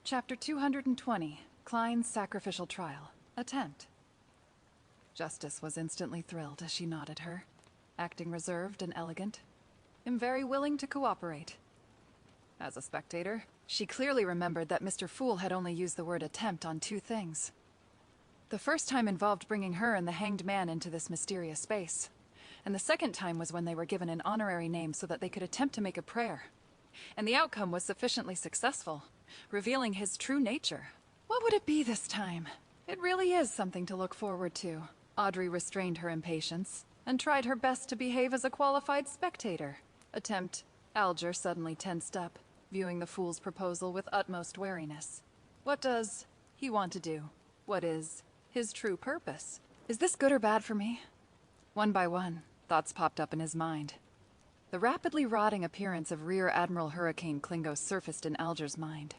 Chapter 220, Klein's Sacrificial Trial. Attempt. Justice was instantly thrilled as she nodded her, acting reserved and elegant. "I'm very willing to cooperate." As a spectator, she clearly remembered that Mr. Fool had only used the word attempt on 2 things. The first time involved bringing her and the Hanged Man into this mysterious space, and the second time was when they were given an honorary name so that they could attempt to make a prayer. And the outcome was sufficiently successful, revealing his true nature. What would it be this time? It really is something to look forward to. Audrey restrained her impatience and tried her best to behave as a qualified spectator. Attempt. Alger suddenly tensed up, viewing the fool's proposal with utmost wariness. What does he want to do? What is his true purpose? Is this good or bad for me? One by one, thoughts popped up in his mind. The rapidly rotting appearance of Rear Admiral Hurricane Klingo surfaced in Alger's mind.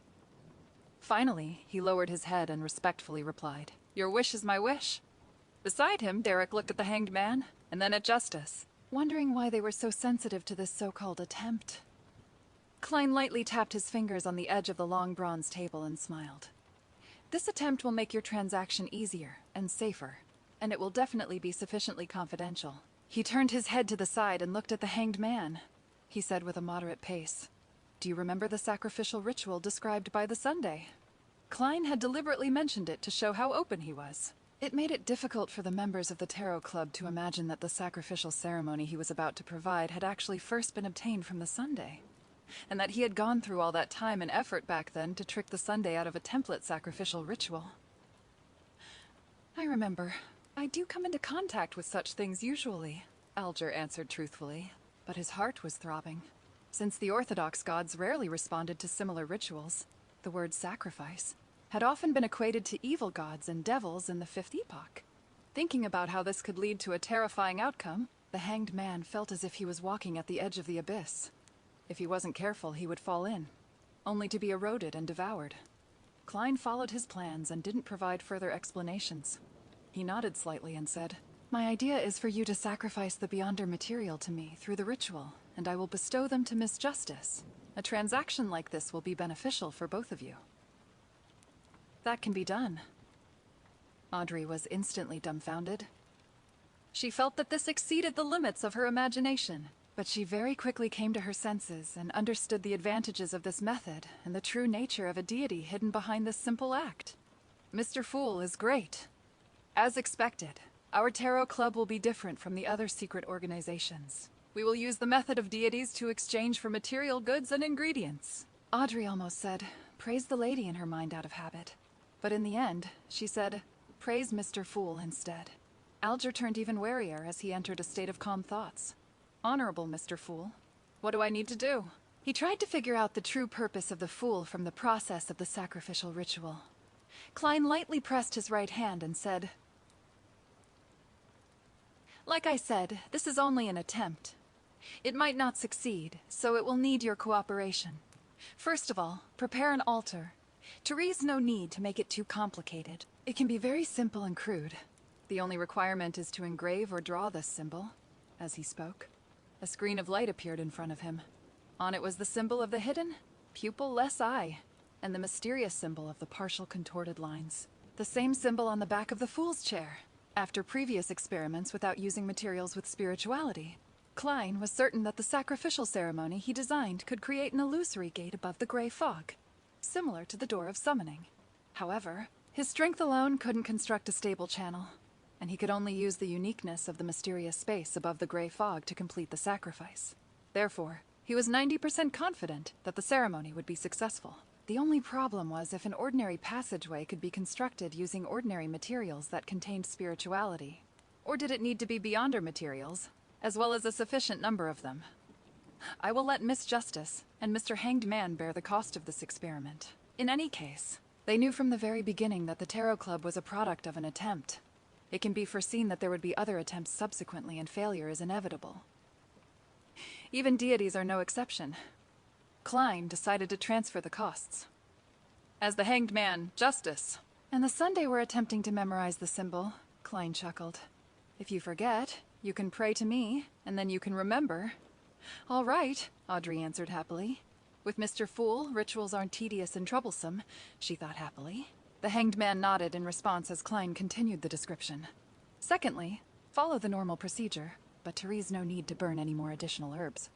Finally, he lowered his head and respectfully replied, "Your wish is my wish." Beside him, Derek looked at the Hanged Man, and then at Justice, wondering why they were so sensitive to this so-called attempt. Klein lightly tapped his fingers on the edge of the long bronze table and smiled. "This attempt will make your transaction easier and safer, and it will definitely be sufficiently confidential." He turned his head to the side and looked at the Hanged Man. He said with a moderate pace, "Do you remember the sacrificial ritual described by the Sunday?" Klein had deliberately mentioned it to show how open he was. It made it difficult for the members of the Tarot Club to imagine that the sacrificial ceremony he was about to provide had actually first been obtained from the Sunday, and that he had gone through all that time and effort back then to trick the Sunday out of a template sacrificial ritual. "I remember. I do come into contact with such things usually," Alger answered truthfully, but his heart was throbbing. Since the Orthodox gods rarely responded to similar rituals, the word sacrifice had often been equated to evil gods and devils in the Fifth Epoch. Thinking about how this could lead to a terrifying outcome, the Hanged Man felt as if he was walking at the edge of the abyss. If he wasn't careful, he would fall in, only to be eroded and devoured. Klein followed his plans and didn't provide further explanations. He nodded slightly and said, "My idea is for you to sacrifice the Beyonder material to me through the ritual, and I will bestow them to Miss Justice. A transaction like this will be beneficial for both of you." "That can be done." Audrey was instantly dumbfounded. She felt that this exceeded the limits of her imagination, but she very quickly came to her senses and understood the advantages of this method and the true nature of a deity hidden behind this simple act. "Mr. Fool is great. As expected, our Tarot Club will be different from the other secret organizations. We will use the method of deities to exchange for material goods and ingredients." Audrey almost said, "Praise the lady," in her mind out of habit. But in the end, she said, "Praise Mr. Fool" instead. Alger turned even warier as he entered a state of calm thoughts. "Honorable Mr. Fool, what do I need to do?" He tried to figure out the true purpose of the Fool from the process of the sacrificial ritual. Klein lightly pressed his right hand and said, "Like I said, this is only an attempt. It might not succeed, so it will need your cooperation. First of all, prepare an altar. There's no need to make it too complicated. It can be very simple and crude. The only requirement is to engrave or draw this symbol." As he spoke, a screen of light appeared in front of him. On it was the symbol of the hidden, pupil-less eye, and the mysterious symbol of the partial contorted lines. The same symbol on the back of the Fool's chair. After previous experiments without using materials with spirituality, Klein was certain that the sacrificial ceremony he designed could create an illusory gate above the gray fog, similar to the Door of Summoning. However, his strength alone couldn't construct a stable channel, and he could only use the uniqueness of the mysterious space above the gray fog to complete the sacrifice. Therefore, he was 90% confident that the ceremony would be successful. The only problem was if an ordinary passageway could be constructed using ordinary materials that contained spirituality. Or did it need to be Beyonder materials, as well as a sufficient number of them? I will let Miss Justice and Mr. Hanged Man bear the cost of this experiment. In any case, they knew from the very beginning that the Tarot Club was a product of an attempt. It can be foreseen that there would be other attempts subsequently, and failure is inevitable. Even deities are no exception. Klein decided to transfer the costs. As the Hanged Man, Justice, and the Sunday we're attempting to memorize the symbol, Klein chuckled. "If you forget, you can pray to me, and then you can remember." "All right," Audrey answered happily. With Mr. Fool, rituals aren't tedious and troublesome, she thought happily. The hanged man nodded in response as Klein continued the description. Secondly, follow the normal procedure, but Therese no need to burn any more additional herbs.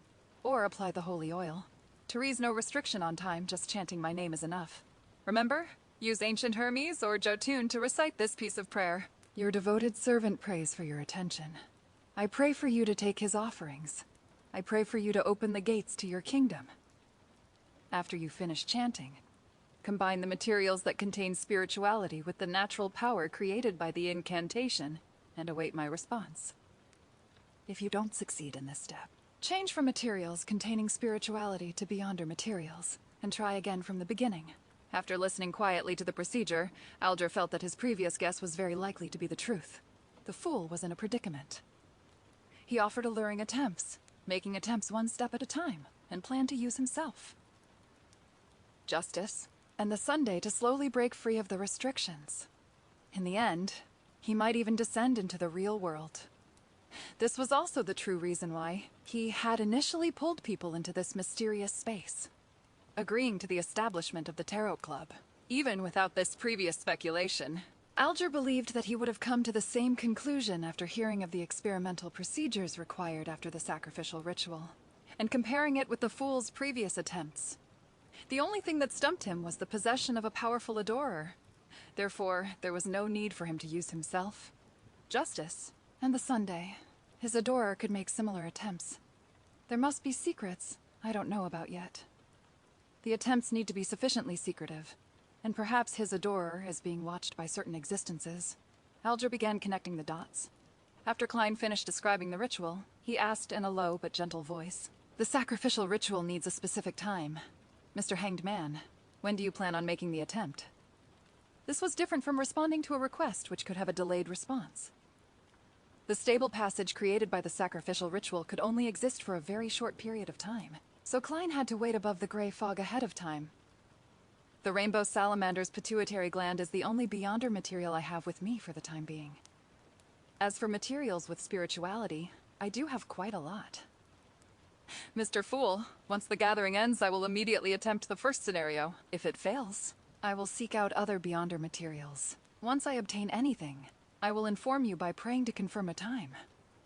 Or apply the holy oil. Therese no restriction on time, just chanting my name is enough. Remember? Use ancient Hermes or Jotun to recite this piece of prayer. Your devoted servant prays for your attention. I pray for you to take his offerings. I pray for you to open the gates to your kingdom. After you finish chanting, combine the materials that contain spirituality with the natural power created by the incantation, and await my response. If you don't succeed in this step, change from materials containing spirituality to beyonder materials, and try again from the beginning. After listening quietly to the procedure, Alger felt that his previous guess was very likely to be the truth. The fool was in a predicament. He offered alluring attempts, making attempts one step at a time, and planned to use himself. Justice, and the Sunday to slowly break free of the restrictions. In the end, he might even descend into the real world. This was also the true reason why he had initially pulled people into this mysterious space, agreeing to the establishment of the Tarot Club. Even without this previous speculation, Alger believed that he would have come to the same conclusion after hearing of the experimental procedures required after the sacrificial ritual, and comparing it with the Fool's previous attempts. The only thing that stumped him was the possession of a powerful adorer. Therefore, there was no need for him to use himself. Justice, and the Sunday. His adorer could make similar attempts. There must be secrets I don't know about yet. The attempts need to be sufficiently secretive, and perhaps his adorer is being watched by certain existences. Alger began connecting the dots. After Klein finished describing the ritual, he asked in a low but gentle voice, "The sacrificial ritual needs a specific time. Mr. Hanged Man, when do you plan on making the attempt?" This was different from responding to a request which could have a delayed response. The stable passage created by the sacrificial ritual could only exist for a very short period of time, so Klein had to wait above the gray fog ahead of time. The rainbow salamander's pituitary gland is the only beyonder material I have with me for the time being. As for materials with spirituality, I do have quite a lot. Mr. Fool, once the gathering ends, I will immediately attempt the first scenario. If it fails, I will seek out other beyonder materials. Once I obtain anything, I will inform you by praying to confirm a time,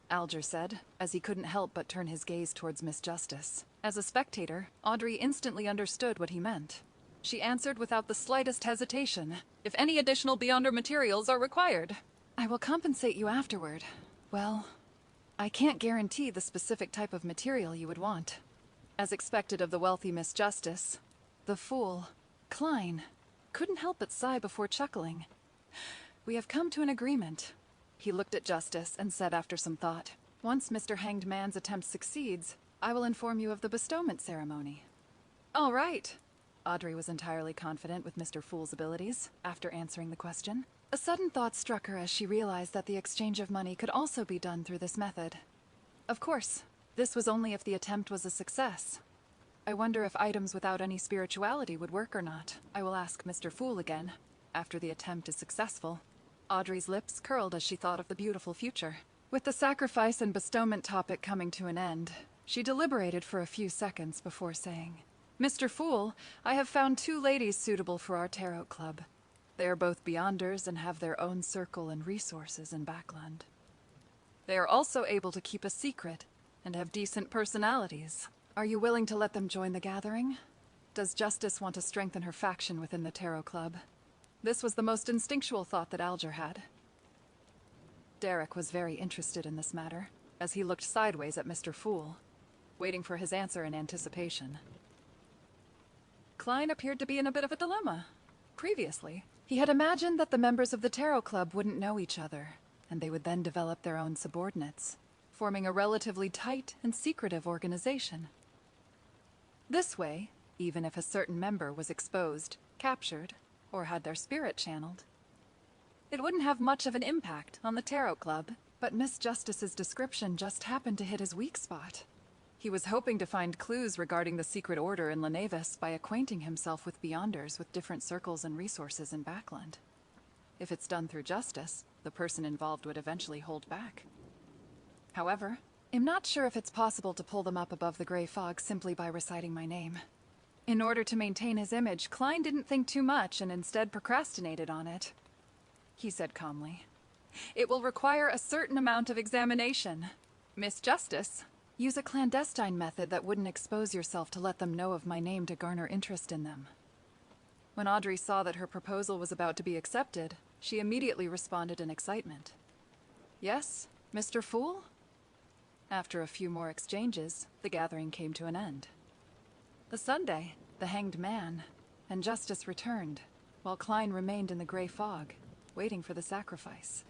Alger said, as he couldn't help but turn his gaze towards Miss Justice. As a spectator, Audrey instantly understood what he meant. She answered without the slightest hesitation, "If any additional beyonder materials are required, I will compensate you afterward. Well, I can't guarantee the specific type of material you would want." As expected of the wealthy Miss Justice, the fool, Klein, couldn't help but sigh before chuckling. "We have come to an agreement." He looked at Justice and said after some thought, "Once Mr. Hanged Man's attempt succeeds, I will inform you of the bestowment ceremony." "All right." Audrey was entirely confident with Mr. Fool's abilities after answering the question. A sudden thought struck her as she realized that the exchange of money could also be done through this method. Of course, this was only if the attempt was a success. I wonder if items without any spirituality would work or not. I will ask Mr. Fool again, after the attempt is successful. Audrey's lips curled as she thought of the beautiful future. With the sacrifice and bestowment topic coming to an end, she deliberated for a few seconds before saying, "Mr. Fool, I have found 2 ladies suitable for our tarot club. They are both beyonders and have their own circle and resources in Backlund. They are also able to keep a secret and have decent personalities. Are you willing to let them join the gathering? Does Justice want to strengthen her faction within the tarot club?" This was the most instinctual thought that Alger had. Derek was very interested in this matter, as he looked sideways at Mr. Fool, waiting for his answer in anticipation. Klein appeared to be in a bit of a dilemma. Previously, he had imagined that the members of the Tarot Club wouldn't know each other, and they would then develop their own subordinates, forming a relatively tight and secretive organization. This way, even if a certain member was exposed, captured, or had their spirit channeled, it wouldn't have much of an impact on the Tarot Club. But Miss Justice's description just happened to hit his weak spot. He was hoping to find clues regarding the secret order in Lenavis by acquainting himself with beyonders with different circles and resources in Backlund. If it's done through Justice, the person involved would eventually hold back. However, I'm not sure if it's possible to pull them up above the gray fog simply by reciting my name. In order to maintain his image, Klein didn't think too much and instead procrastinated on it. He said calmly, "It will require a certain amount of examination. Miss Justice, use a clandestine method that wouldn't expose yourself to let them know of my name to garner interest in them." When Audrey saw that her proposal was about to be accepted, she immediately responded in excitement. "Yes, Mr. Fool?" After a few more exchanges, the gathering came to an end. The Sunday, the hanged man, and Justice returned, while Klein remained in the gray fog, waiting for the sacrifice.